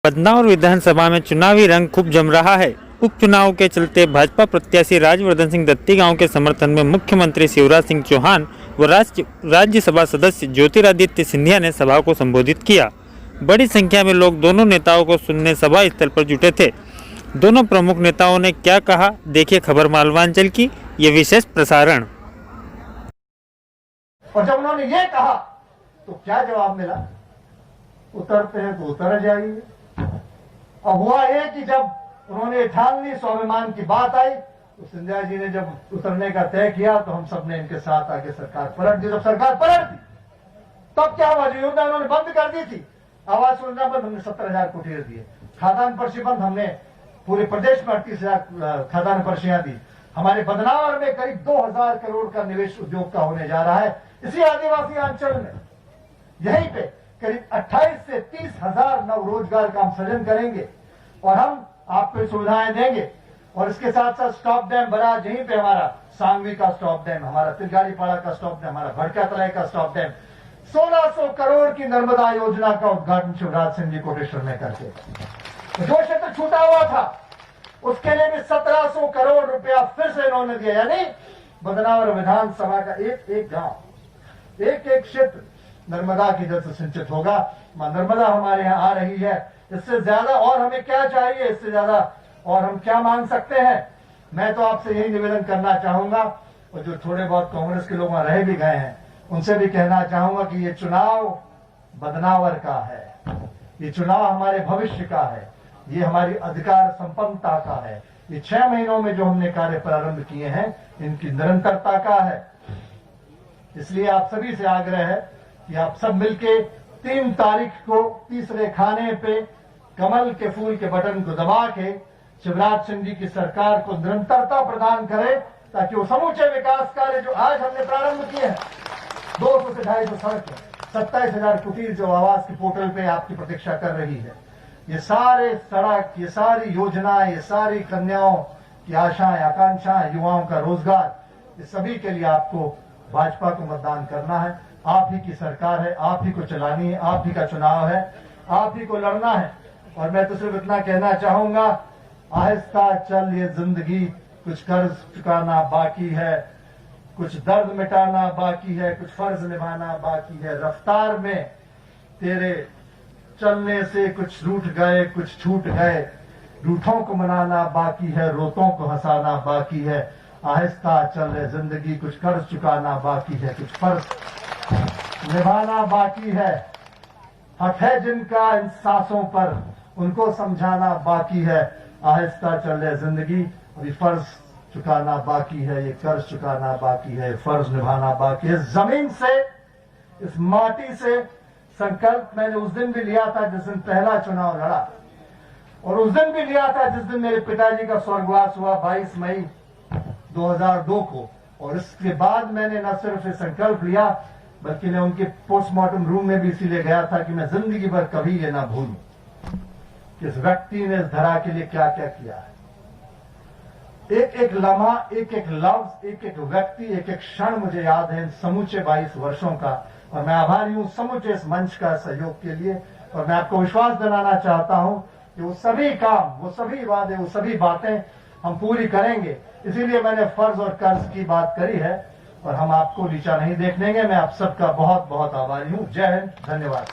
बदनावर विधानसभा में चुनावी रंग खूब जम रहा है। उपचुनाव के चलते भाजपा प्रत्याशी राजवर्धन सिंह दत्ती गांव के समर्थन में मुख्यमंत्री शिवराज सिंह चौहान व राज्यसभा सदस्य ज्योतिरादित्य सिंधिया ने सभा को संबोधित किया। बड़ी संख्या में लोग दोनों नेताओं को सुनने सभा स्थल पर जुटे थे। दोनों प्रमुख नेताओं ने क्या कहा, देखिए खबर मालवांचल की ये विशेष प्रसारण। और जब उन्होंने ये कहा तो क्या जवाब मिला? उतरते हैं तो उतर जाइए। अब हुआ ये कि जब उन्होंने ठान ली, स्वाभिमान की बात आई, तो सिंधिया जी ने जब उतरने का तय किया तो हम सब ने इनके साथ आगे सरकार पलट दी। जब सरकार पलट दी तब क्या हुआ? जो योजना उन्होंने बंद कर दी थी, आवास योजना बंद, हमने 17,000 कुटीर दिए। खाद्यान्न पर्ची बंद, हमने पूरे प्रदेश में 38,000 खाद्यान्न पर्चियां दी। हमारे बदनावर में करीब 2,000 करोड़ का निवेश उद्योग का होने जा रहा है। इसी आदिवासी अंचल में यहीं पे करीब 28 से 30,000 नव रोजगार का हम सृजन करेंगे और हम आपको सुविधाएं देंगे। और इसके साथ साथ स्टॉप डैम बना, यहीं पे हमारा सांगवी का स्टॉप डैम, हमारा तिलगाड़ीपाड़ा का स्टॉप डैम, हमारा भड़कातलाई का स्टॉप डैम, 1600 करोड़ की नर्मदा योजना का उद्घाटन शिवराज सिंह जी कोटेश्वर में करके, जो क्षेत्र छूटा हुआ था उसके लिए भी 1700 करोड़ रुपया फिर से इन्होंने दिया। यानी बदनावर विधानसभा का एक एक गांव, एक एक क्षेत्र नर्मदा की जल से सिंचित होगा। मां नर्मदा हमारे यहाँ आ रही है। इससे ज्यादा और हमें क्या चाहिए? इससे ज्यादा और हम क्या मांग सकते हैं? मैं तो आपसे यही निवेदन करना चाहूंगा, और जो थोड़े बहुत कांग्रेस के लोग वहां रह भी गए हैं उनसे भी कहना चाहूंगा कि ये चुनाव बदनावर का है, ये चुनाव हमारे भविष्य का है, ये हमारी अधिकार संपन्नता का है। ये 6 महीनों में जो हमने कार्य प्रारंभ किए हैं इनकी निरंतरता का है। इसलिए आप सभी से आग्रह है कि आप सब मिलके 3 तारीख को तीसरे खाने पे कमल के फूल के बटन को दबा के शिवराज सिंह जी की सरकार को निरंतरता प्रदान करें, ताकि वो समूचे विकास कार्य जो आज हमने प्रारंभ किए हैं, 200 से 250 सड़कें, 27,000 कुटीर जो आवास के पोर्टल पे आपकी प्रतीक्षा कर रही है, ये सारे सड़क, ये सारी योजनाएं, ये सारी कन्याओं की आशाएं, आकांक्षाएं, युवाओं का रोजगार, ये सभी के लिए आपको भाजपा को मतदान करना है। आप ही की सरकार है, आप ही को चलानी है, आप ही का चुनाव है, आप ही को लड़ना है। और मैं तो सिर्फ इतना कहना चाहूंगा, आहिस्ता चल ये जिंदगी, कुछ कर्ज चुकाना बाकी है, कुछ दर्द मिटाना बाकी है, कुछ फर्ज निभाना बाकी है। रफ्तार में तेरे चलने से कुछ रूठ गए, कुछ छूट गए, रूठों को मनाना बाकी है, रोतों को हंसाना बाकी है। आहिस्ता चल ये जिंदगी, कुछ कर्ज चुकाना बाकी है, कुछ फर्ज निभाना बाकी है। हक है जिनका इन सांसों पर, उनको समझाना बाकी है। आहिस्ता चल ये जिंदगी, अभी फर्ज चुकाना बाकी है, ये कर्ज चुकाना बाकी है, फर्ज निभाना बाकी है। जमीन से, इस माटी से संकल्प मैंने उस दिन भी लिया था जिस दिन पहला चुनाव लड़ा, और उस दिन भी लिया था जिस दिन मेरे पिताजी का स्वर्गवास हुआ 22 मई 2002 को। और इसके बाद मैंने न सिर्फ ये संकल्प लिया, बल्कि मैं उनके पोस्टमार्टम रूम में भी इसीलिए गया था कि मैं जिंदगी भर कभी ये ना भूलूं कि इस व्यक्ति ने इस धरा के लिए क्या क्या किया है। एक एक लम्हा, एक एक लफ्ज, एक एक व्यक्ति, एक एक क्षण मुझे याद है इन समूचे 22 वर्षों का। और मैं आभारी हूं समूचे इस मंच का सहयोग के लिए। और मैं आपको विश्वास दिलाना चाहता हूं कि वो सभी काम, वो सभी वादे, वो सभी बातें हम पूरी करेंगे। इसीलिए मैंने फर्ज और कर्ज की बात करी है, और हम आपको नीचा नहीं देखने देंगे। मैं आप सबका बहुत बहुत आभारी हूं। जय हिंद, धन्यवाद।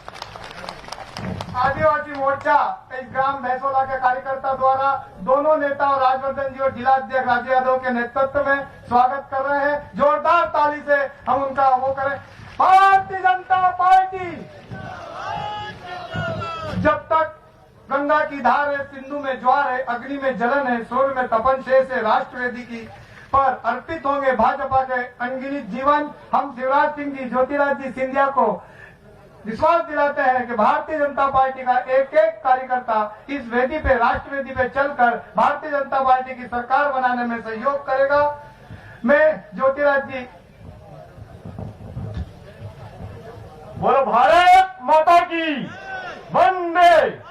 आदिवासी मोर्चा इस ग्राम भैंसोला के कार्यकर्ता द्वारा दोनों नेता और राजवर्धन जी और जिला अध्यक्ष राजू यादव के नेतृत्व में स्वागत कर रहे हैं। जोरदार ताली से हम उनका वो करें। भारतीय जनता पार्टी जब तक गंगा की धार है, सिंधु में ज्वार है, अग्नि में जलन है, सूर्य में तपन शेष है, राष्ट्रवेदी की पर अर्पित होंगे भाजपा के अनगिनत जीवन। हम शिवराज सिंह जी, ज्योतिरादित्य सिंधिया को विश्वास दिलाते हैं कि भारतीय जनता पार्टी का एक एक कार्यकर्ता इस वेदी पे, राष्ट्रवेदी पे चलकर भारतीय जनता पार्टी की सरकार बनाने में सहयोग करेगा। मैं ज्योतिरादित्य जी, बोलो भारत माता की वंदे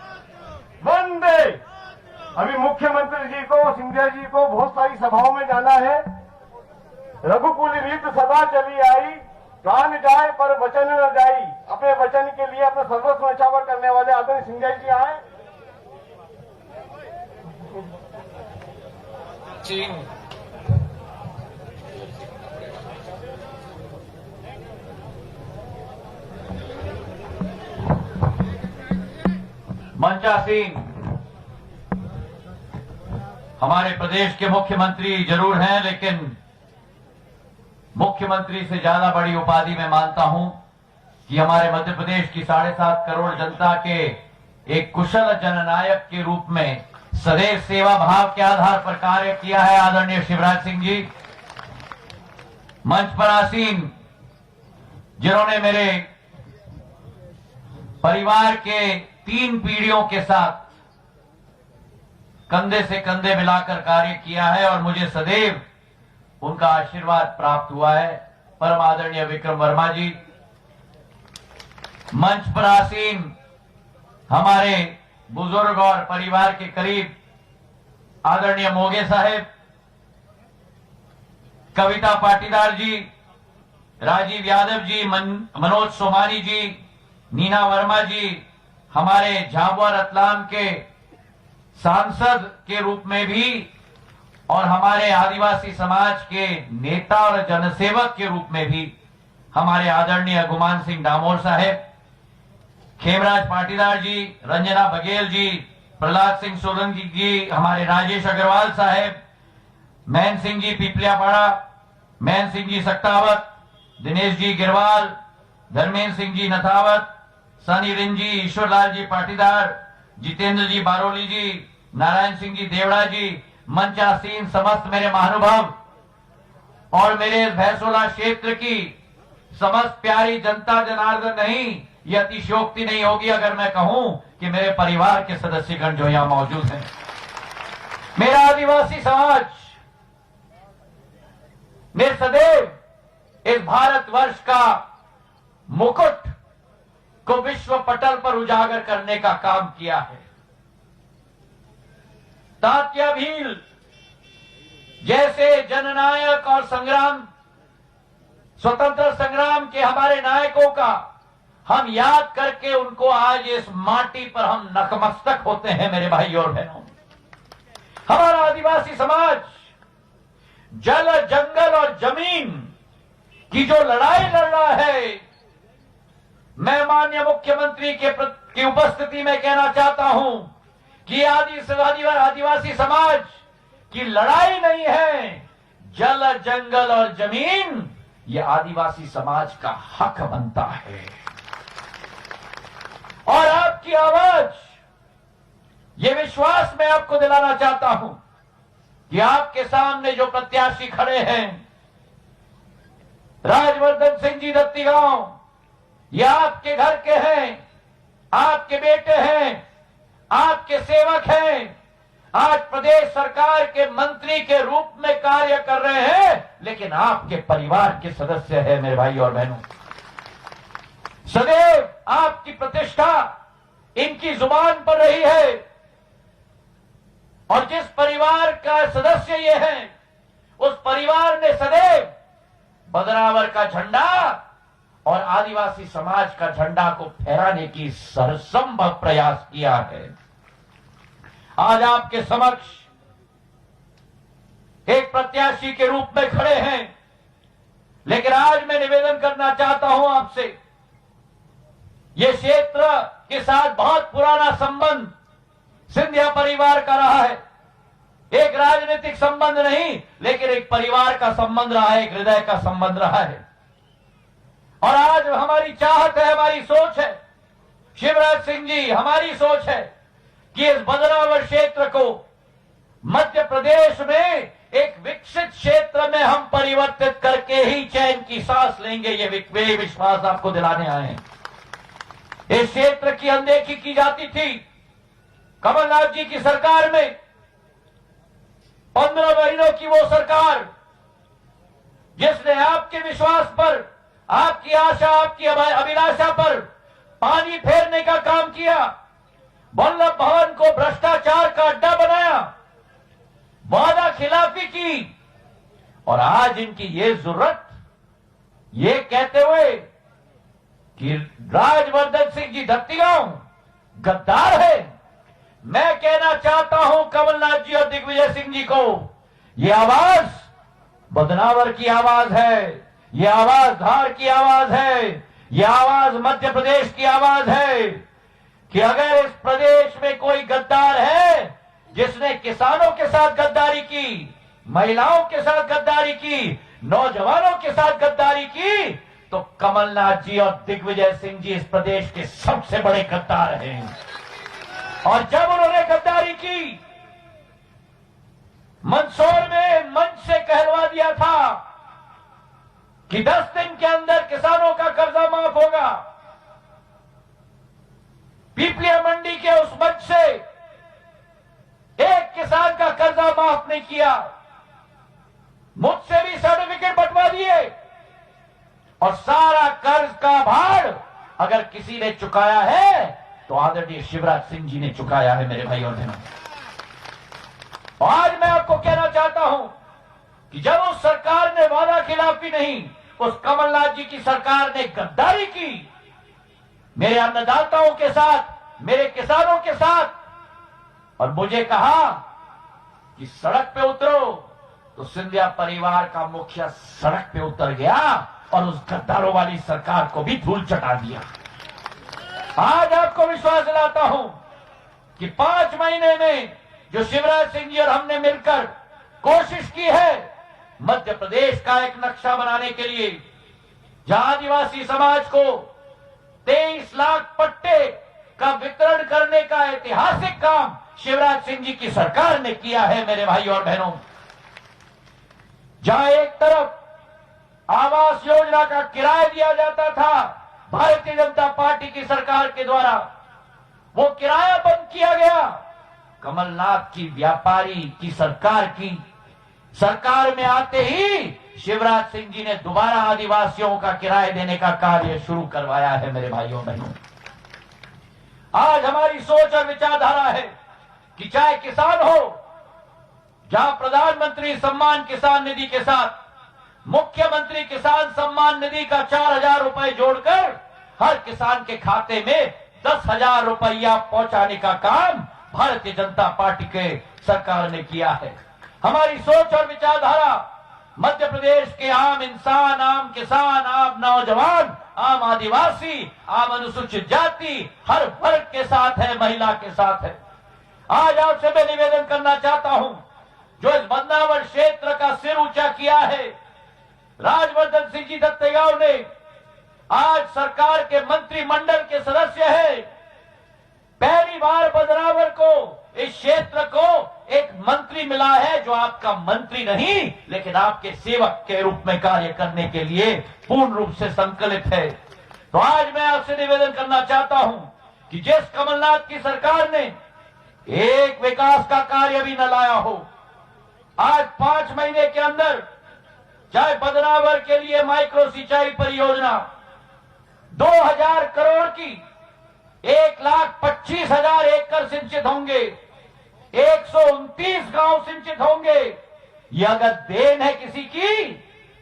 वंदे। अभी मुख्यमंत्री जी को, सिंधिया जी को बहुत सारी सभाओं में जाना है। रघुकुल रीत सदा चली आई, गान जाए पर वचन न जाई। अपने वचन के लिए अपने सर्वस्व न्यौछावर करने वाले आदरणीय सिंधिया जी आए। चीन मंचासीन हमारे प्रदेश के मुख्यमंत्री जरूर हैं, लेकिन मुख्यमंत्री से ज्यादा बड़ी उपाधि मैं मानता हूं कि हमारे मध्य प्रदेश की 7.5 करोड़ जनता के एक कुशल जननायक के रूप में सदैव सेवा भाव के आधार पर कार्य किया है आदरणीय शिवराज सिंह जी। मंच पर आसीन जिन्होंने मेरे परिवार के 3 पीढ़ियों के साथ कंधे से कंधे मिलाकर कार्य किया है और मुझे सदैव उनका आशीर्वाद प्राप्त हुआ है। परम आदरणीय विक्रम वर्मा जी, मंच पर आसीन हमारे बुजुर्ग और परिवार के करीब आदरणीय मोगे साहेब, कविता पाटीदार जी, राजीव यादव जी, मनोज सोमानी जी, नीना वर्मा जी, हमारे झाबुआ रतलाम के सांसद के रूप में भी और हमारे आदिवासी समाज के नेता और जनसेवक के रूप में भी हमारे आदरणीय गुमान सिंह डामोर साहेब, खेमराज पाटीदार जी, रंजना बघेल जी, प्रहलाद सिंह सोलंकी जी, हमारे राजेश अग्रवाल साहेब, man Singh ji पिपलियापाड़ा, man Singh ji Shaktawat, Dinesh ji Grewal, Dharmendra Singh ji नथावत, Sunny rinse जी, ईश्वरलाल जी पाटीदार, जितेंद्र जी बारोली जी, नारायण सिंह जी देवड़ा जी, मंचासीन समस्त मेरे महानुभाव और मेरे भैंसोला क्षेत्र की समस्त प्यारी जनता जनार्दन, नहीं यह अतिशयोक्ति नहीं होगी अगर मैं कहूं कि मेरे परिवार के सदस्यगण जो यहां मौजूद हैं, मेरा आदिवासी समाज ने सदैव इस भारतवर्ष का मुकुट को विश्व पटल पर उजागर करने का काम किया है। तात्या भील जैसे जननायक और स्वतंत्र संग्राम के हमारे नायकों का हम याद करके उनको आज इस माटी पर हम नतमस्तक होते हैं। मेरे भाई और बहनों, हमारा आदिवासी समाज जल, जंगल और जमीन की जो लड़ाई लड़ रहा है, मैं माननीय मुख्यमंत्री की उपस्थिति में कहना चाहता हूं कि आदिवासी समाज की लड़ाई नहीं है। जल, जंगल और जमीन ये आदिवासी समाज का हक बनता है और आपकी आवाज, ये विश्वास मैं आपको दिलाना चाहता हूं कि आपके सामने जो प्रत्याशी खड़े हैं, राजवर्धन सिंह जी दत्तीगांव, ये आपके घर के हैं, आपके बेटे हैं, आपके सेवक हैं, आज प्रदेश सरकार के मंत्री के रूप में कार्य कर रहे हैं, लेकिन आपके परिवार के सदस्य हैं। मेरे भाई और बहनों, सदैव आपकी प्रतिष्ठा इनकी जुबान पर रही है और जिस परिवार का सदस्य ये हैं, उस परिवार ने सदैव बदनावर का झंडा और आदिवासी समाज का झंडा को फहराने की सरसंभव प्रयास किया है। आज आपके समक्ष एक प्रत्याशी के रूप में खड़े हैं, लेकिन आज मैं निवेदन करना चाहता हूं आपसे, ये क्षेत्र के साथ बहुत पुराना संबंध सिंधिया परिवार का रहा है। एक राजनीतिक संबंध नहीं, लेकिन एक परिवार का संबंध रहा है, एक हृदय का संबंध रहा है। और आज हमारी चाहत है, हमारी सोच है, शिवराज सिंह जी, हमारी सोच है कि इस बदनावर क्षेत्र को मध्य प्रदेश में एक विकसित क्षेत्र में हम परिवर्तित करके ही चैन की सांस लेंगे। ये विश्वास आपको दिलाने आए हैं। इस क्षेत्र की अनदेखी की जाती थी कमलनाथ जी की सरकार में। 15 महीनों की वो सरकार जिसने आपके विश्वास पर, आपकी आशा, आपकी अभिलाषा पर पानी फेरने का काम किया, वल्लभ भवन को भ्रष्टाचार का अड्डा बनाया, वादा खिलाफी की, और आज इनकी ये जरूरत ये कहते हुए कि राजवर्धन सिंह जी दत्तीगांव गद्दार है। मैं कहना चाहता हूं कमलनाथ जी और दिग्विजय सिंह जी को ये आवाज बदनावर की आवाज है, ये आवाज धार की आवाज है, ये आवाज मध्य प्रदेश की आवाज है कि अगर इस प्रदेश में कोई गद्दार है जिसने किसानों के साथ गद्दारी की, महिलाओं के साथ गद्दारी की, नौजवानों के साथ गद्दारी की, तो कमलनाथ जी और दिग्विजय सिंह जी इस प्रदेश के सबसे बड़े गद्दार हैं। और जब उन्होंने गद्दारी की, मंदसौर में मंच से कहलवा दिया था कि 10 दिन के अंदर किसानों का कर्जा माफ होगा। पीपलिया मंडी के उस मंच से एक किसान का कर्जा माफ नहीं किया, मुझसे भी सर्टिफिकेट बंटवा दिए और सारा कर्ज का भार अगर किसी ने चुकाया है तो आदरणीय शिवराज सिंह जी ने चुकाया है मेरे भाई और बहनों। और आज मैं आपको कहना चाहता हूं कि जब उस सरकार ने वादा खिलाफी नहीं, उस कमलनाथ जी की सरकार ने गद्दारी की मेरे अन्नदाताओं के साथ, मेरे किसानों के साथ, और मुझे कहा कि सड़क पे उतरो, तो सिंधिया परिवार का मुखिया सड़क पे उतर गया और उस गद्दारों वाली सरकार को भी धूल चटा दिया। आज आपको विश्वास दिलाता हूं कि 5 महीने में जो शिवराज सिंह जी और हमने मिलकर कोशिश की है मध्य प्रदेश का एक नक्शा बनाने के लिए, जहां आदिवासी समाज को 23 लाख पट्टे का वितरण करने का ऐतिहासिक काम शिवराज सिंह जी की सरकार ने किया है मेरे भाई और बहनों। जहां एक तरफ आवास योजना का किराया दिया जाता था भारतीय जनता पार्टी की सरकार के द्वारा, वो किराया बंद किया गया। कमलनाथ की व्यापारी की सरकार में आते ही शिवराज सिंह जी ने दोबारा आदिवासियों का किराया देने का कार्य शुरू करवाया है मेरे भाइयों बहनों। आज हमारी सोच और विचारधारा है कि चाहे किसान हो, जहां प्रधानमंत्री सम्मान किसान निधि के साथ मुख्यमंत्री किसान सम्मान निधि का 4,000 रुपए जोड़कर हर किसान के खाते में 10,000 रुपया पहुंचाने का काम भारतीय जनता पार्टी के सरकार ने किया है। हमारी सोच और विचारधारा मध्य प्रदेश के आम इंसान, आम किसान, आम नौजवान, आम आदिवासी, आम अनुसूचित जाति, हर वर्ग के साथ है, महिला के साथ है। आज आपसे मैं निवेदन करना चाहता हूं, जो इस बदनावर क्षेत्र का सिर ऊंचा किया है राजवर्धन सिंह जी दत्तेगांव ने, आज सरकार के मंत्रिमंडल के सदस्य है, पहली बार बदनावर को, इस क्षेत्र को एक मंत्री मिला है जो आपका मंत्री नहीं लेकिन आपके सेवक के रूप में कार्य करने के लिए पूर्ण रूप से संकल्पित है। तो आज मैं आपसे निवेदन करना चाहता हूं कि जिस कमलनाथ की सरकार ने एक विकास का कार्य भी न लाया हो, आज 5 महीने के अंदर चाहे बदनावर के लिए माइक्रो सिंचाई परियोजना 2000 करोड़ की 1,25,000 एकड़ सिंचित होंगे, 129 गांव सिंचित होंगे। ये अगर देन है किसी की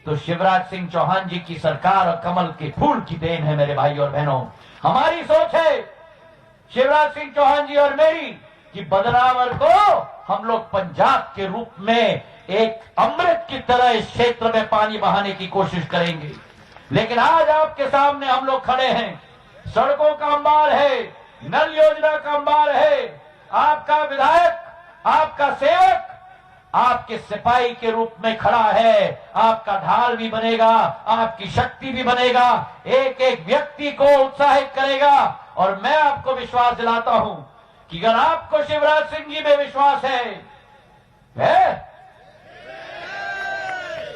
तो शिवराज सिंह चौहान जी की सरकार और कमल के फूल की देन है मेरे भाई और बहनों। हमारी सोच है शिवराज सिंह चौहान जी और मेरी कि बदनावर को हम लोग पंजाब के रूप में एक अमृत की तरह इस क्षेत्र में पानी बहाने की कोशिश करेंगे। लेकिन आज आपके सामने हम लोग खड़े हैं, सड़कों का अंबार है, नल योजना का अंबार है, आपका विधायक, आपका सेवक आपके सिपाही के रूप में खड़ा है, आपका ढाल भी बनेगा, आपकी शक्ति भी बनेगा, एक एक व्यक्ति को उत्साहित करेगा। और मैं आपको विश्वास दिलाता हूं कि अगर आपको शिवराज सिंह जी में विश्वास है?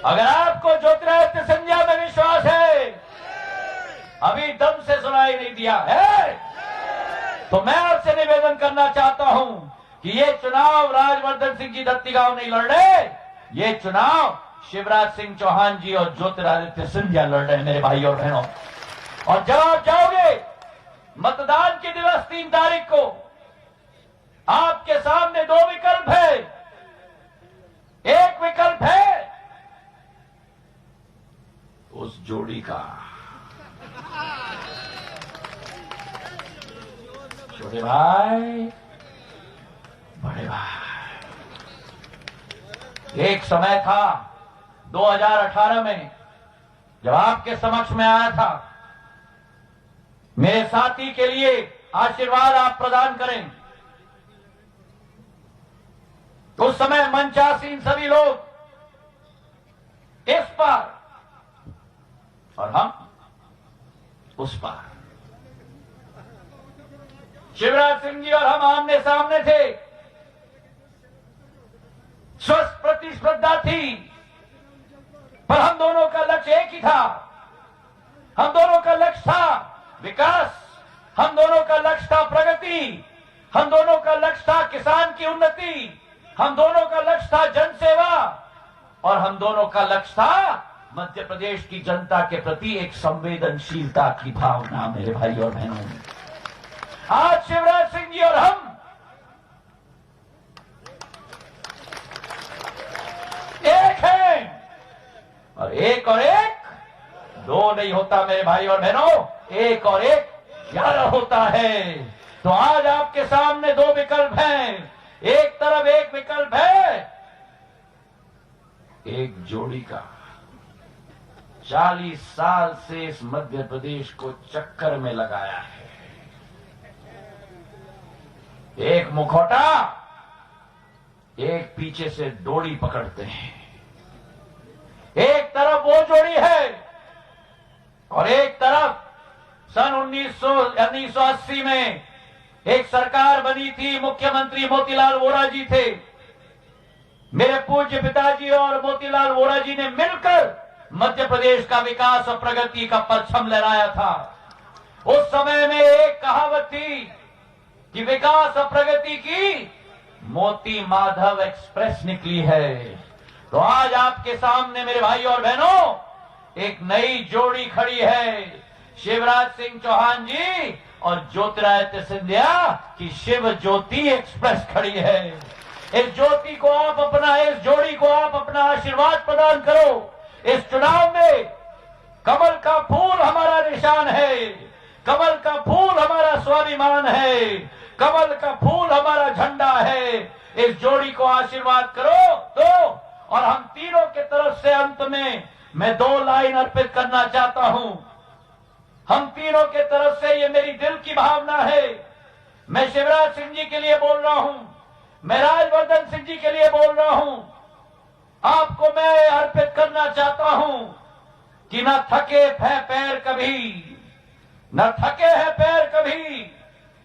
अगर आपको ज्योतिरादित्य सिंधिया में विश्वास है, अभी दम से सुनाई नहीं दिया है, तो मैं आपसे निवेदन करना चाहता हूं कि ये चुनाव राजवर्धन सिंह जी दत्तीगांव नहीं लड़ रहे, ये चुनाव शिवराज सिंह चौहान जी और ज्योतिरादित्य सिंधिया लड़ रहे हैं मेरे भाई और बहनों। और जब आप जाओगे मतदान के दिवस 3 तारीख को, आपके सामने 2 विकल्प है। एक विकल्प है उस जोड़ी का, छोटे भाई बड़े भाई, एक समय था 2018 में जब आपके समक्ष में आया था, मेरे साथी के लिए आशीर्वाद आप प्रदान करें। उस समय मंचासीन सभी लोग इस पार और हम उस पार, शिवराज सिंह जी और हम आमने सामने थे। स्वस्थ प्रतिस्पर्धा थी, पर हम दोनों का लक्ष्य एक ही था। हम दोनों का लक्ष्य था विकास, हम दोनों का लक्ष्य था प्रगति, हम दोनों का लक्ष्य था किसान की उन्नति, हम दोनों का लक्ष्य था जनसेवा, और हम दोनों का लक्ष्य था मध्य प्रदेश की जनता के प्रति एक संवेदनशीलता की भावना। मेरे भाई और बहनों, आज शिवराज सिंह जी और हम एक हैं, और एक दो नहीं होता मेरे भाई और बहनों, एक और एक 11 होता है। तो आज आपके सामने दो विकल्प हैं। एक तरफ एक विकल्प है एक जोड़ी का, 40 साल से इस मध्य प्रदेश को चक्कर में लगाया है। एक मुखौटा, एक पीछे से डोरी पकड़ते हैं। एक तरफ वो जोड़ी है और एक तरफ सन 1980 में एक सरकार बनी थी, मुख्यमंत्री मोतीलाल वोरा जी थे। मेरे पूज्य पिताजी और मोतीलाल वोरा जी ने मिलकर मध्य प्रदेश का विकास और प्रगति का परचम लहराया था। उस समय में एक कहावत थी कि विकास और प्रगति की मोती माधव एक्सप्रेस निकली है। तो आज आपके सामने मेरे भाई और बहनों एक नई जोड़ी खड़ी है, शिवराज सिंह चौहान जी और ज्योतिरादित्य सिंधिया की शिव ज्योति एक्सप्रेस खड़ी है। इस ज्योति को आप अपना, इस जोड़ी को आप अपना आशीर्वाद प्रदान करो। इस चुनाव में कमल का फूल हमारा निशान है, कमल का फूल हमारा स्वाभिमान है, कमल का फूल हमारा झंडा है। इस जोड़ी को आशीर्वाद करो तो, और हम तीनों के तरफ से अंत में मैं 2 लाइन अर्पित करना चाहता हूं। हम तीनों के तरफ से ये मेरी दिल की भावना है। मैं शिवराज सिंह जी के लिए बोल रहा हूं, मैं राजवर्धन सिंह जी के लिए बोल रहा हूं। आपको मैं अर्पित करना चाहता हूं कि न थके हैं पैर कभी, न थके हैं पैर कभी,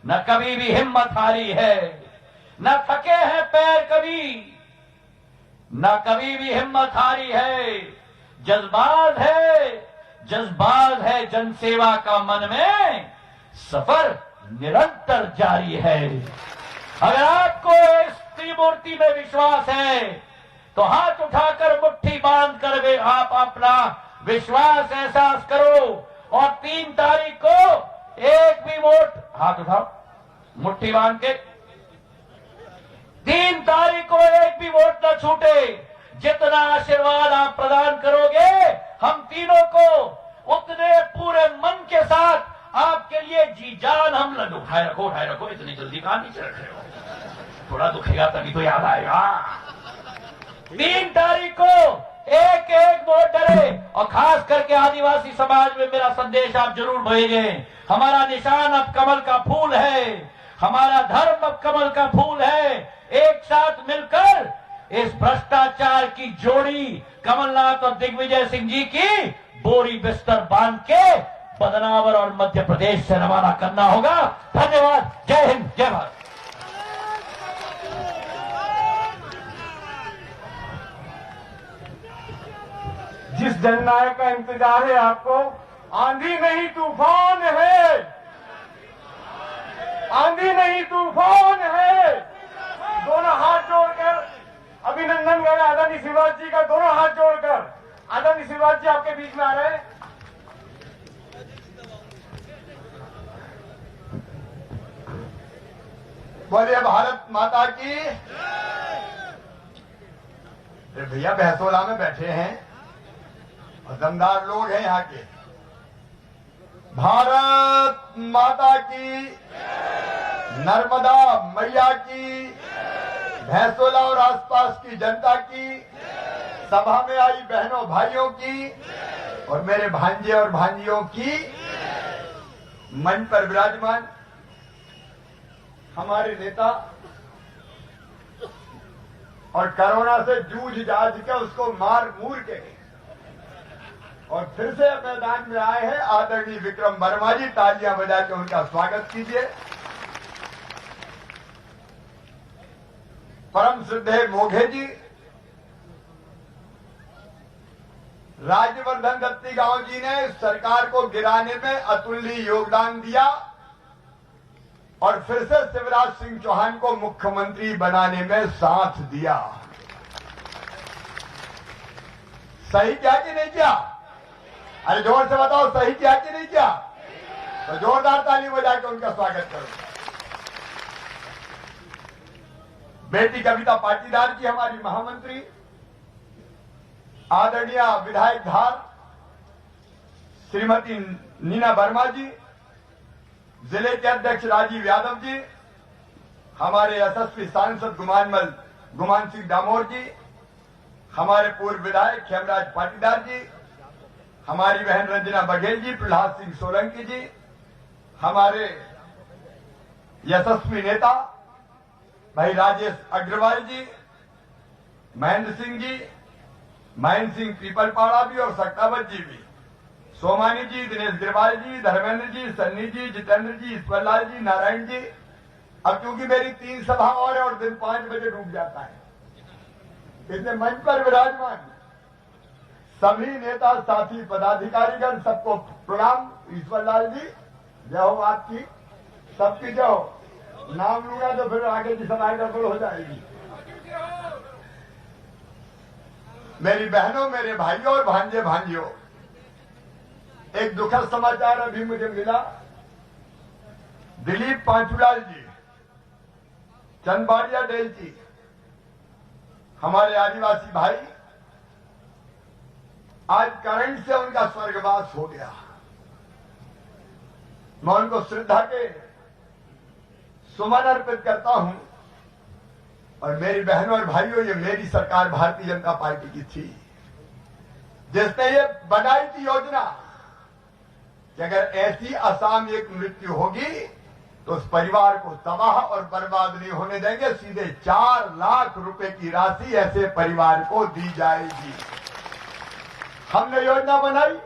न कभी भी हिम्मत हारी है। न थके हैं पैर कभी, न कभी भी हिम्मत हारी है। जज्बात है जनसेवा का मन में, सफर निरंतर जारी है। अगर आपको इस त्रिमूर्ति में विश्वास है तो हाथ उठाकर मुट्ठी बांध कर वे आप अपना विश्वास एहसास करो, और 3 तारीख को एक भी वोट, हाथ उठाओ मुट्ठी बांध के, 3 तारीख को एक भी वोट न छूटे। जितना आशीर्वाद आप प्रदान करोगे, हम तीनों को उतने पूरे मन के साथ आपके लिए जी जान हम लड्डू उठाए रखो, इतनी जल्दी कहां नीचे रख रहे हो, थोड़ा दुखेगा तभी तो याद आएगा। 3 तारीख को एक वोट डरे, और खास करके आदिवासी समाज में मेरा संदेश आप जरूर भेजें। हमारा निशान अब कमल का फूल है, हमारा धर्म अब कमल का फूल है। एक साथ मिलकर इस भ्रष्टाचार की जोड़ी कमलनाथ और दिग्विजय सिंह जी की बोरी बिस्तर बांध के बदनावर और मध्य प्रदेश से रवाना करना होगा। धन्यवाद। जय हिंद, जय भारत। जिस जननायक का इंतजार है आपको, आंधी नहीं तूफान है, आंधी नहीं तूफान है। दोनों हाथ जोड़कर अभिनंदन करें आदरणीय शिवराज जी का, दोनों हाथ जोड़कर। आदरणीय शिवराज जी आपके बीच में आ रहे हैं। बोलिए भारत माता की। भैया बहसोला में बैठे हैं और दमदार लोग हैं यहाँ के। भारत माता की, नर्मदा मैया की, भैंसोला और आसपास की जनता की, सभा में आई बहनों भाइयों की और मेरे भांजे और भांजियों की, मंच पर विराजमान हमारे नेता और कोरोना से जूझ जाझ के उसको मार मूर के और फिर से मैदान में आए हैं आदरणीय विक्रम वर्मा जी। तालियां बजा के उनका स्वागत कीजिए। परम श्रद्धेय मोघे जी, राज्यवर्धन दत्तीगांव जी ने सरकार को गिराने में अतुलनीय योगदान दिया और फिर से शिवराज सिंह चौहान को मुख्यमंत्री बनाने में साथ दिया। सही किया कि नहीं किया? अरे जोर से बताओ, सही किया कि नहीं किया? तो जोरदार ताली बजा के उनका स्वागत करो। बेटी कविता पाटीदार जी हमारी महामंत्री, आदरणीय विधायक धार श्रीमती नीना वर्मा जी, जिले के अध्यक्ष राजीव यादव जी, हमारे यशस्वी सांसद गुमान सिंह डामोर जी, हमारे पूर्व विधायक खेमराज पाटीदार जी, हमारी बहन रंजना बघेल जी, प्रहलाद सिंह सोलंकी जी, हमारे यशस्वी नेता भाई राजेश अग्रवाल जी, महेंद्र सिंह जी, महेंद्र सिंह पीपलपाड़ा भी और सक्तावत जी भी, सोमानी जी, दिनेश गिरवाल जी, धर्मेंद्र जी, सन्नी जी, जितेंद्र जी, ईश्वरलाल जी, नारायण जी। अब क्योंकि मेरी 3 सभा और है और दिन 5 बजे डूब जाता है, इसलिए मंच पर विराजमान सभी नेता साथी पदाधिकारीगण सबको प्रणाम। ईश्वरलाल जी जय हो आपकी, सबकी जय हो। नाम लूंगा तो फिर आगे की सभा गड़बड़ हो जाएगी। मेरी बहनों, मेरे भाइयों और भांजे भांजियों, एक दुखद समाचार अभी मुझे मिला। दिलीप पांचुलाल जी, चंदबाड़िया डेल जी, हमारे आदिवासी भाई, आज करंट से उनका स्वर्गवास हो गया। मैं उनको श्रद्धा के सुमन अर्पित करता हूं। और मेरी बहनों और भाइयों, ये मेरी सरकार भारतीय जनता पार्टी की थी जिसने ये बनाई थी योजना कि अगर ऐसी असामयिक मृत्यु होगी तो उस परिवार को तबाह और बर्बाद नहीं होने देंगे। सीधे 4 लाख रुपए की राशि ऐसे परिवार को दी जाएगी। हमने योजना बनाई,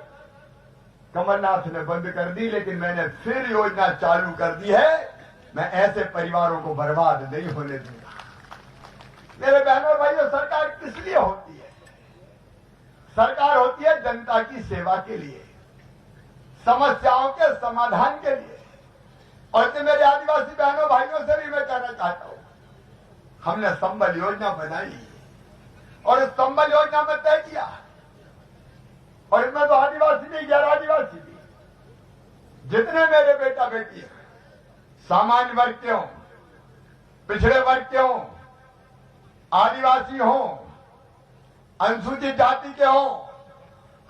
कमलनाथ ने बंद कर दी, लेकिन मैंने फिर योजना चालू कर दी है। मैं ऐसे परिवारों को बर्बाद नहीं होने दूंगा। मेरे बहनों और भाइयों, सरकार किस लिए होती है? सरकार होती है जनता की सेवा के लिए, समस्याओं के समाधान के लिए। और तो मेरे आदिवासी बहनों भाइयों से भी मैं कहना चाहता हूं, हमने संबल योजना बनाई और इस संबल योजना में तय किया, और इसमें तो आदिवासी भी, गैर आदिवासी भी, जितने मेरे बेटा बेटी हैं, सामान्य वर्ग के हों, पिछड़े वर्ग के हों, आदिवासी हों, अनुसूचित जाति के हों,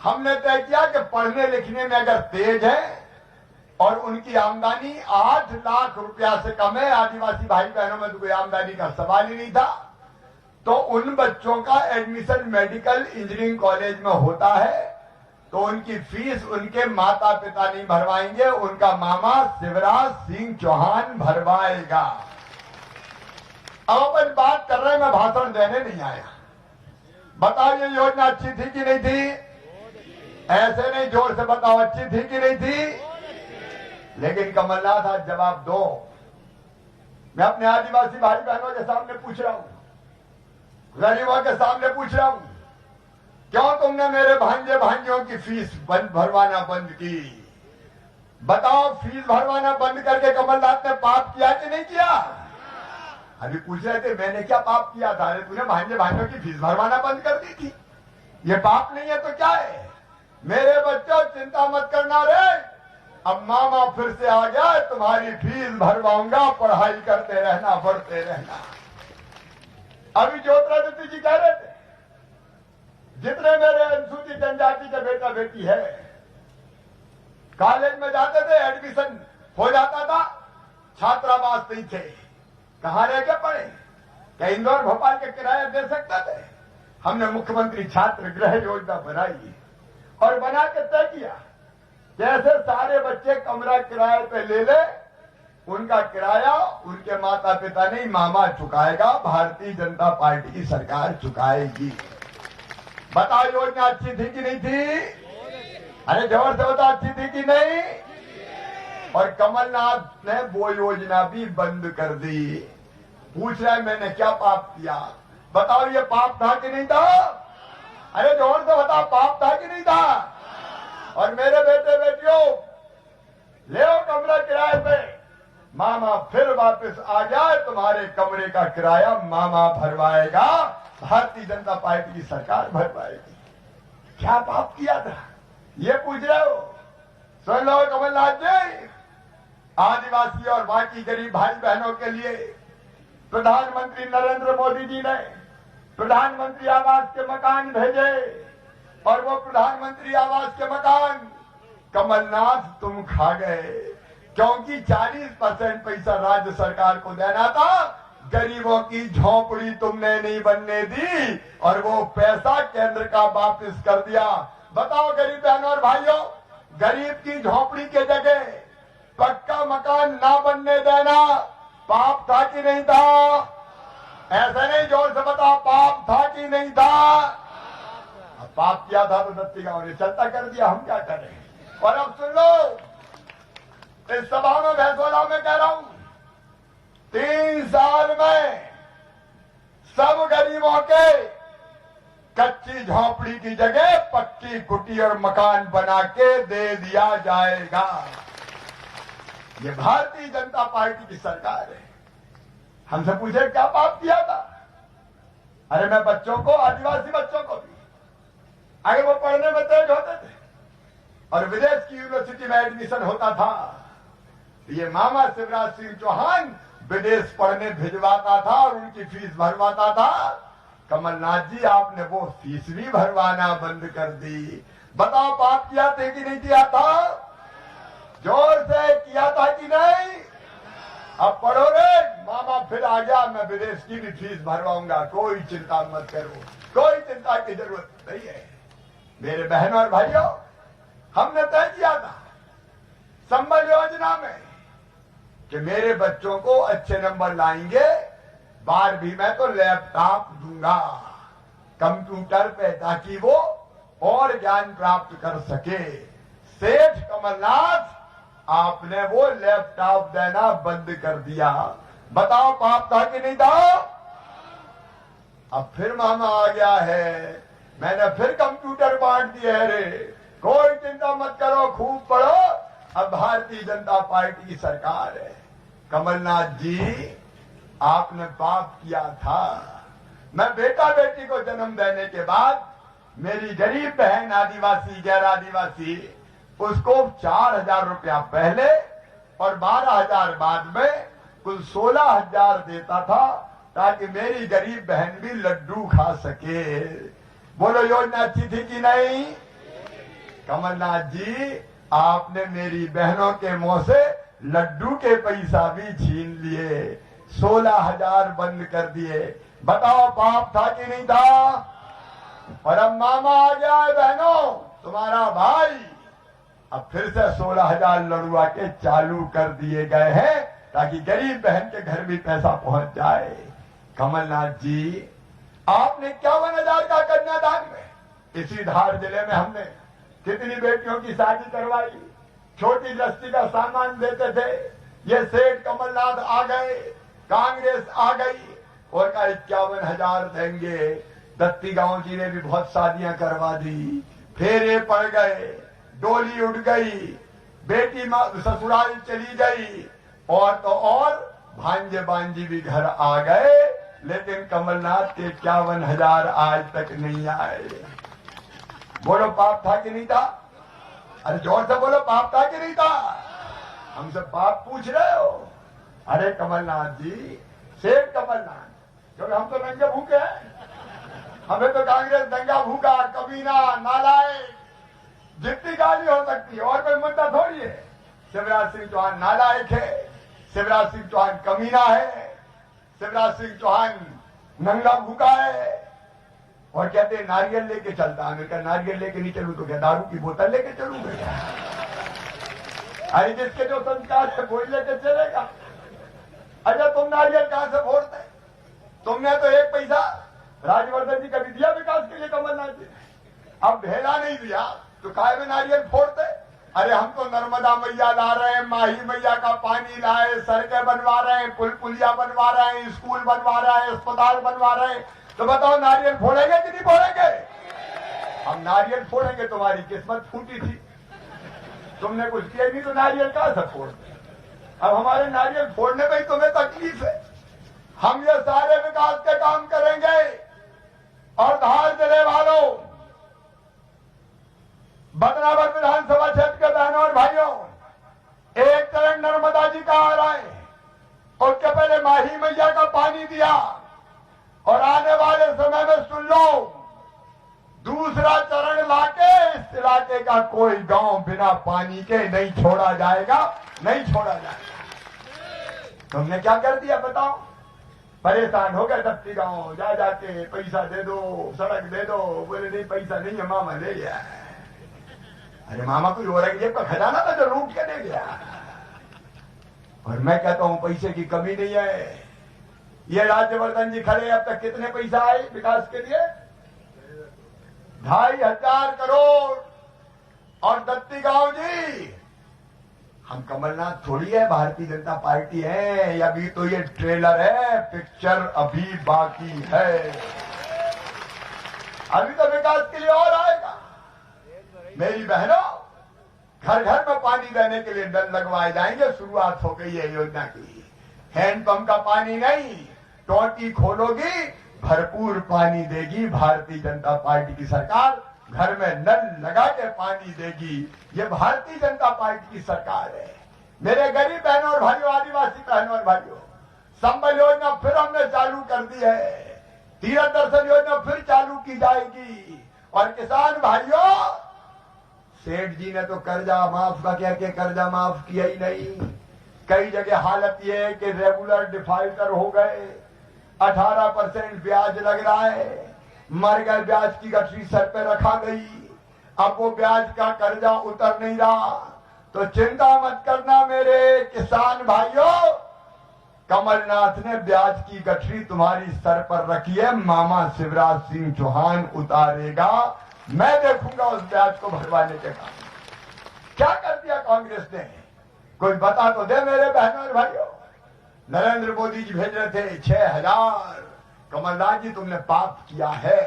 हमने तय किया कि पढ़ने लिखने में अगर तेज है और उनकी आमदनी 8 लाख रुपया से कम है, आदिवासी भाई बहनों में तो कोई आमदनी का सवाल ही नहीं था, तो उन बच्चों का एडमिशन मेडिकल इंजीनियरिंग कॉलेज में होता है तो उनकी फीस उनके माता पिता नहीं भरवाएंगे, उनका मामा शिवराज सिंह चौहान भरवाएगा। अब अपन बात कर रहे हैं, मैं भाषण देने नहीं आया। बताओ ये योजना अच्छी थी कि नहीं थी? ऐसे नहीं, जोर से बताओ, अच्छी थी कि नहीं थी? लेकिन कमलनाथ आज जवाब दो। मैं अपने आदिवासी भाई बहनों के सामने पूछ रहा हूं, गरीबों के सामने पूछ रहा हूं, क्यों तुमने मेरे भांजे भांजियों की फीस भरवाना बंद की? बताओ, फीस भरवाना बंद करके कमलनाथ ने पाप किया कि नहीं किया? अभी पूछ रहे थे मैंने क्या पाप किया था? अरे तूने भांजे भांजियों की फीस भरवाना बंद कर दी थी, ये पाप नहीं है तो क्या है? मेरे बच्चों चिंता मत करना रे, अब मामा फिर से आ गया, तुम्हारी फीस भरवाऊंगा, पढ़ाई करते रहना, पढ़ते रहना। अभी ज्योतिरादित्य जी कह रहे थे, जितने मेरे अनुसूचित जनजाति के बेटा बेटी है, कॉलेज में जाते थे, एडमिशन हो जाता था, छात्रावास नहीं थे, कहां रह के पढ़े? क्या इंदौर भोपाल के किराया दे सकता थे? हमने मुख्यमंत्री छात्र गृह योजना बनाई और बना के तय किया जैसे सारे बच्चे कमरा किराए पे ले ले, उनका किराया उनके माता पिता नहीं मामा चुकाएगा, भारतीय जनता पार्टी की सरकार चुकाएगी। बताओ योजना अच्छी थी कि नहीं थी? अरे जोर से बताओ, अच्छी थी कि नहीं? और कमलनाथ ने वो योजना भी बंद कर दी। पूछ रहा है मैंने क्या पाप किया? बताओ ये पाप था कि नहीं था? अरे जोर से बताओ, पाप था कि नहीं था? और मेरे बेटे बेटियों, ले आओ कमरा किराए पे, मामा फिर वापस आ जाए, तुम्हारे कमरे का किराया मामा भरवाएगा, भारतीय जनता पार्टी की सरकार भरवाएगी। क्या पाप किया था ये पूछ रहे हो? सुन लो कमलनाथ जी, आदिवासी और बाकी गरीब भाई बहनों के लिए प्रधानमंत्री नरेंद्र मोदी जी ने प्रधानमंत्री आवास के मकान भेजे और वो प्रधानमंत्री आवास के मकान कमलनाथ तुम खा गए, क्योंकि 40% पैसा राज्य सरकार को देना था, गरीबों की झोपड़ी तुमने नहीं बनने दी और वो पैसा केंद्र का वापस कर दिया। बताओ गरीब बहनों और भाइयों, गरीब की झोपड़ी के जगह पक्का मकान ना बनने देना पाप था कि नहीं था? ऐसा नहीं, जोर से बताओ, पाप था कि नहीं था? पाप किया था तो दत्ती गांव ने चलता कर दिया, हम क्या करें? और अब सुन लो, इस सभा में भैंसवाड़ा में कह रहा हूं, 3 साल में सब गरीबों के कच्ची झोपड़ी की जगह पक्की कुटी और मकान बना के दे दिया जाएगा। ये भारतीय जनता पार्टी की सरकार है। हमसे पूछे क्या पाप किया था? अरे मैं बच्चों को, आदिवासी बच्चों को भी, अगर वो पढ़ने में तेज होते थे और विदेश की यूनिवर्सिटी में एडमिशन होता था, ये मामा शिवराज सिंह चौहान विदेश पढ़ने भिजवाता था और उनकी फीस भरवाता था। कमलनाथ जी, आपने वो फीस भी भरवाना बंद कर दी। बताओ पाप किया था कि नहीं किया था? जोर से किया था कि नहीं? अब पढ़ो रे, मामा फिर आ गया, मैं विदेश की भी फीस भरवाऊंगा, कोई चिंता मत करो, कोई चिंता की जरूरत नहीं है। मेरे बहनों और भाइयों, हमने तय किया था संबल योजना में कि मेरे बच्चों को अच्छे नंबर लाएंगे, 12वीं में तो लैपटॉप दूंगा कंप्यूटर पे, ताकि वो और ज्ञान प्राप्त कर सके। सेठ कमलनाथ, आपने वो लैपटॉप देना बंद कर दिया। बताओ पाप था कि नहीं था? अब फिर मामा आ गया है, मैंने फिर कंप्यूटर बांट दिए है रे, कोई चिंता मत करो, खूब पढ़ो, अब भारतीय जनता पार्टी की सरकार है। कमलनाथ जी, आपने पाप किया था। मैं बेटा बेटी को जन्म देने के बाद मेरी गरीब बहन आदिवासी गैर आदिवासी, उसको 4,000 रुपया पहले और 12,000 बाद में कुल 16,000 देता था, ताकि मेरी गरीब बहन भी लड्डू खा सके। बोलो योजना अच्छी थी कि नहीं? कमलनाथ जी, आपने मेरी बहनों के मुंह से लड्डू के पैसा भी छीन लिए, 16,000 बंद कर दिए। बताओ पाप था कि नहीं था? और अब मामा आ गया है बहनों, तुम्हारा भाई, अब फिर से 16,000 लड़ुआ के चालू कर दिए गए हैं, ताकि गरीब बहन के घर भी पैसा पहुंच जाए। कमलनाथ जी, आपने 51,000 का कन्यादान में इसी धार जिले में हमने कितनी बेटियों की शादी करवाई, छोटी दस्ती का सामान देते थे। ये सेठ कमलनाथ आ गए, कांग्रेस आ गई और का 51,000 देंगे। दत्ती गांव जी ने भी बहुत शादियां करवा दी, फेरे पड़ गए, डोली उड़ गई, बेटी ससुराल चली गई, और तो और भांजे बांजी भी घर आ गए, लेकिन कमलनाथ के 51,000 आज तक नहीं आए। बोलो पाप था कि नहीं था? अरे जोर से बोलो, पाप था कि नहीं था? हमसे पाप पूछ रहे हो? अरे कमलनाथ जी, शेर कमलनाथ, क्योंकि हम तो नंगे भूखे हैं, हमें तो कांग्रेस दंगा भूखा, कमीना, नालायक, जितनी गाली हो सकती है, और कोई मुद्दा थोड़ी है। शिवराज सिंह चौहान नालायक है, शिवराज सिंह चौहान कमीना है, शिवराज सिंह चौहान नंगा भूखा है और कहते हैं नारियल लेके चलता है। मैं कहा नारियल लेके नहीं चलूं तो क्या दारू की बोतल लेके चलूंगा? अरे जिसके जो संस्कार है वो लेके चलेगा। अच्छा तुम नारियल कहां से फोड़ते? तुमने तो एक पैसा राजवर्धन जी कभी दिया विकास के लिए कमलनाथ जी ने? अब भेला नहीं दिया तो काय में नारियल फोड़ते? अरे हम तो नर्मदा मैया ला रहे हैं, माही मैया का पानी लाए, सड़कें बनवा रहे हैं, पुल पुलिया बनवा रहे हैं, स्कूल बनवा रहे हैं, अस्पताल बनवा रहे हैं, तो बताओ नारियल फोड़ेंगे कि नहीं फोड़ेंगे? हम नारियल फोड़ेंगे, तुम्हारी किस्मत फूटी थी, तुमने कुछ किया नहीं तो नारियल कहां से फोड़ते? अब हमारे नारियल फोड़ने में ही तुम्हें तकलीफ है। हम ये सारे विकास के काम करेंगे। और धार जिले वालों, बदनावर विधानसभा क्षेत्र के बहनों और भाइयों, एक चरण नर्मदा जी का आ रहा है, उसके पहले माही मैया का पानी दिया और आने वाले समय में सुन लो दूसरा चरण लाके इस इलाके का कोई गांव बिना पानी के नहीं छोड़ा जाएगा, नहीं छोड़ा जाएगा। तुमने क्या कर दिया बताओ? परेशान हो गए दफ्ती गांव जा जाके, पैसा दे दो, सड़क दे दो, बोले नहीं पैसा नहीं है, मामा ले गया। अरे मामा कोई और जेब का खजाना था जो लूट के दे गया। और मैं कहता हूं पैसे की कमी नहीं है। ये राज्यवर्धन जी खड़े, अब तक कितने पैसा आए विकास के लिए? 2,500 करोड़। और दत्ती गांव जी, हम कमलनाथ थोड़ी है, भारतीय जनता पार्टी है। अभी तो ये ट्रेलर है, पिक्चर अभी बाकी है। अभी तो विकास के लिए और आएगा। मेरी बहनों, घर घर में पानी देने के लिए नल लगवाए जाएंगे। शुरुआत हो गई है योजना की। हैंडपंप का पानी नहीं, टोटी खोलोगी भरपूर पानी देगी भारतीय जनता पार्टी की सरकार। घर में नल लगा के पानी देगी, ये भारतीय जनता पार्टी की सरकार है। मेरे गरीब बहनों और भाइयों, आदिवासी बहनों और भाइयों, संबल योजना फिर हमने चालू कर दी है। तीरथ दर्शन योजना फिर चालू की जाएगी। और किसान भाइयों, सेठ जी ने तो कर्जा माफ का कह के कर्जा माफ किया ही नहीं। कई जगह हालत यह है कि रेगुलर डिफॉल्टर हो गए, 18% ब्याज लग रहा है, मर गए, ब्याज की गठरी सर पे रखा गई, अब वो ब्याज का कर्जा उतर नहीं रहा। तो चिंता मत करना मेरे किसान भाइयों, कमलनाथ ने ब्याज की गठरी तुम्हारी सर पर रखी है, मामा शिवराज सिंह चौहान उतारेगा। मैं देखूंगा उस ब्याज को भरवाने के काम। क्या कर दिया कांग्रेस ने? कोई बता तो दे मेरे बहनों और भाइयों। नरेंद्र मोदी जी भेज रहे थे 6,000। कमलनाथ जी तुमने पाप किया है,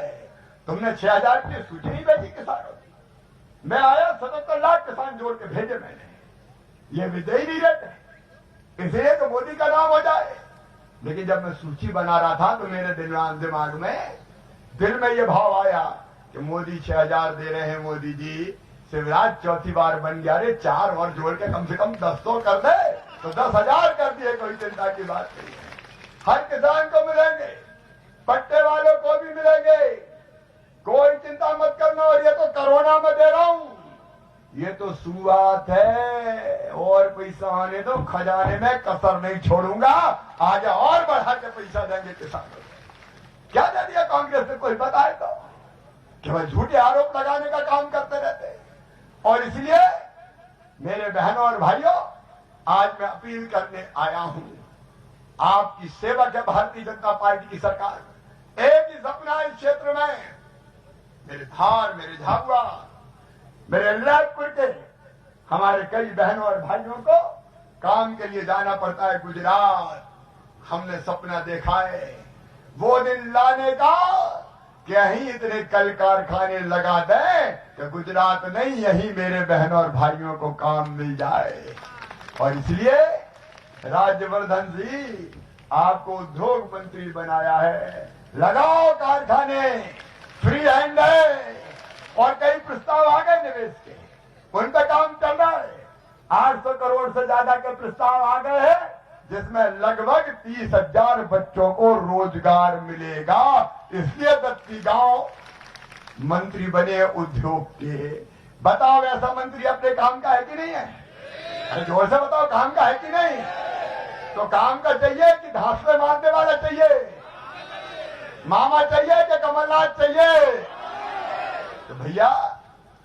तुमने 6,000 की सूची नहीं भेजी किसानों की। मैं आया 77 लाख किसान जोड़ के भेजे मैंने, ये विजय ही नहीं रहते, इसलिए तो मोदी का नाम हो जाए। लेकिन जब मैं सूची बना रहा था तो मेरे दिमाग में दिल में ये भाव आया कि मोदी 6,000 दे रहे हैं, मोदी जी शिवराज चौथी बार बन गया, रे 4 और जोड़ के कम से कम 10 कर दे, तो 10,000 कर दिए। कोई चिंता की बात नहीं है। हर किसान को मिलेंगे, पट्टे वालों को भी मिलेंगे, कोई चिंता मत करना। और ये तो कोरोना में दे रहा हूं, ये तो शुरुआत है। और पैसा आने दो, खजाने में कसर नहीं छोड़ूंगा, आगे और बढ़ा के पैसा देंगे किसानों को। क्या दे दिया कांग्रेस ने? कोई बताए तो? केवल झूठे आरोप लगाने का काम करते रहते। और इसलिए मेरे बहनों और भाइयों, आज मैं अपील करने आया हूं, आपकी सेवक है भारतीय जनता पार्टी की सरकार। एक ही सपना इस क्षेत्र में, मेरे धार, मेरे झाबुआ, मेरे अलीराजपुर के हमारे कई बहनों और भाइयों को काम के लिए जाना पड़ता है गुजरात। हमने सपना देखा है वो दिन लाने का कि यहीं इतने कल कारखाने लगा दें कि गुजरात नहीं, यहीं मेरे बहनों और भाइयों को काम मिल जाए। और इसलिए राज्यवर्धन जी आपको उद्योग मंत्री बनाया है। लगाओ कारखाने, फ्री हैंड है। और कई प्रस्ताव आ गए निवेश के, उन पर काम चल रहा है। 800 करोड़ से ज्यादा के प्रस्ताव आ गए हैं, जिसमें लगभग 30,000 बच्चों को रोजगार मिलेगा। इसलिए दत्ती गांव मंत्री बने उद्योग के। बताओ ऐसा मंत्री अपने काम का है कि नहीं है? अरे जोर से बताओ, काम का है कि नहीं? तो काम का चाहिए कि धांसले मारने वाला चाहिए? मामा चाहिए कि कमलनाथ चाहिए? तो भैया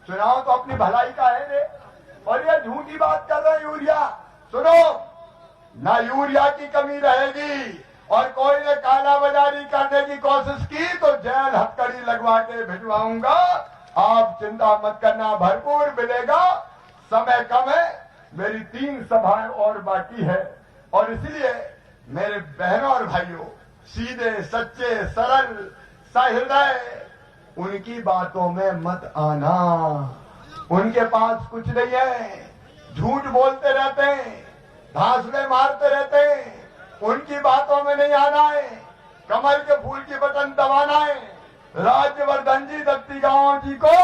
चुनाव तो अपनी भलाई का है रे, और ये झूठी बात कर रहे हैं यूरिया। सुनो, ना यूरिया की कमी रहेगी, और कोई ने काला बाजारी करने की कोशिश की तो जेल हथकड़ी लगवा के भिजवाऊंगा। आप चिंता मत करना, भरपूर मिलेगा। समय कम है, मेरी 3 सभाएं और बाकी है, और इसलिए मेरे बहनों और भाइयों, सीधे सच्चे सरल सहृदय, उनकी बातों में मत आना। उनके पास कुछ नहीं है, झूठ बोलते रहते हैं, धांसले मारते रहते हैं। उनकी बातों में नहीं आना है, कमल के फूल की बटन दबाना है। राज्यवर्धन जी दत्तीगांव जी को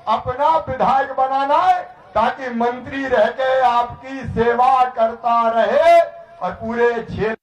अपना विधायक बनाना है, ताकि मंत्री रह के आपकी सेवा करता रहे और पूरे क्षेत्र